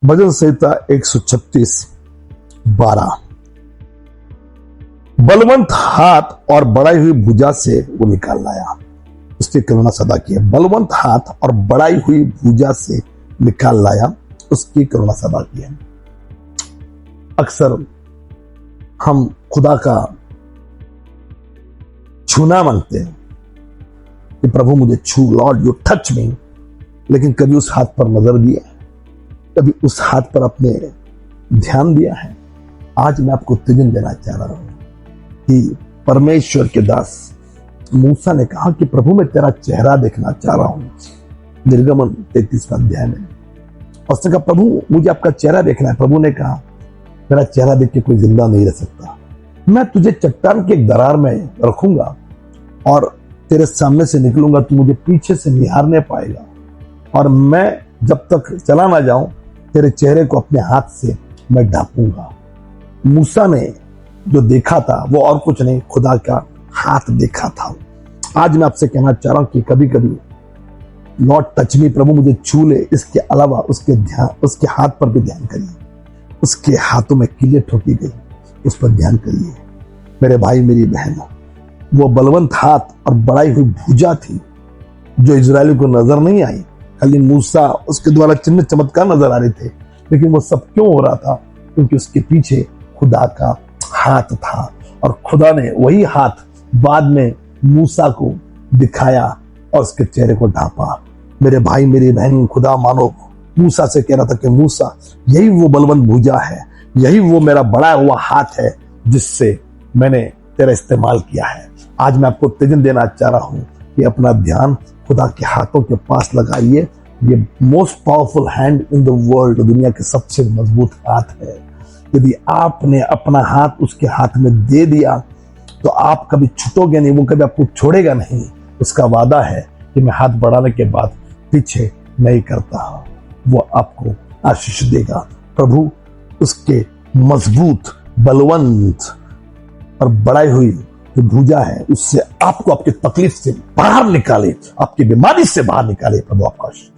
भजन संहिता 136:12। बलवंत हाथ और बढ़ाई हुई भुजा से वो निकाल लाया, उसकी करुणा सदा की है। बलवंत हाथ और बढ़ाई हुई भुजा से निकाल लाया, उसकी करुणा सदा की है। अक्सर हम खुदा का छूना मांगते हैं कि प्रभु मुझे छू, लॉर्ड यू टच मी, लेकिन कभी उस हाथ पर नजर दिया है, कभी उस हाथ पर अपने ध्यान दिया है। आज मैं आपको उत्तेजन देना चाह रहा हूं कि परमेश्वर के दास मूसा ने कहा कि प्रभु मैं तेरा चेहरा देखना चाह रहा हूं। निर्गमन 33वां अध्याय में उसने कहा प्रभु मुझे आपका चेहरा देखना है। प्रभु ने कहा मेरा चेहरा देख के कोई जिंदा नहीं रह सकता। मैं तुझे चट्टान के एक दरार में रखूंगा और तेरे सामने से निकलूंगा, तू मुझे पीछे से निहारने पाएगा, और मैं जब तक चला ना जाऊं तेरे चेहरे को अपने हाथ से मैं ढांपूंगा। मूसा ने जो देखा था वो और कुछ नहीं, खुदा का हाथ देखा था। आज मैं आपसे कहना चाह रहा हूं कि कभी कभी लॉर्ड टच मी, प्रभु मुझे छू ले, इसके अलावा उसके हाथ पर भी ध्यान करिए। उसके हाथों में कीलें ठोकी गई, उस पर ध्यान करिए। मेरे भाई मेरी बहन, वो बलवंत हाथ और बढ़ाई हुई भुजा थी जो इजरायली को नजर नहीं आई। खाली मूसा उसके द्वारा चिन्ह चमत्कार नजर आ रहे थे, लेकिन वो सब क्यों हो रहा था? क्योंकि उसके पीछे खुदा का हाथ था, और खुदा ने वही हाथ बाद में मूसा को दिखाया और उसके चेहरे को ढांपा। मेरे भाई मेरी बहन, खुदा मानो मूसा से कह रहा था कि मूसा यही वो बलवंत भुजा है, यही वो मेरा बड़ा हुआ हाथ है जिससे मैंने तेरा इस्तेमाल किया है। आज मैं आपको उत्तेजन देना चाह रहा हूं कि अपना ध्यान खुदा के हाथों के पास लगाइए। ये most powerful hand in the world, दुनिया के सबसे मजबूत हाथ है। यदि आपने अपना हाथ उसके हाथ में दे दिया तो आप कभी छूटोगे नहीं, वो कभी आपको छोड़ेगा नहीं। उसका वादा है कि मैं हाथ बढ़ाने के बाद पीछे नहीं करता, वो आपको आशीष देगा। प्रभु उसके मजबूत, बलवंत और बढ़ाई हुई जो भुजा है उससे आपको आपकी तकलीफ से बाहर निकाले, आपकी बीमारी से बाहर निकाले। प्रभु आपका आशीष।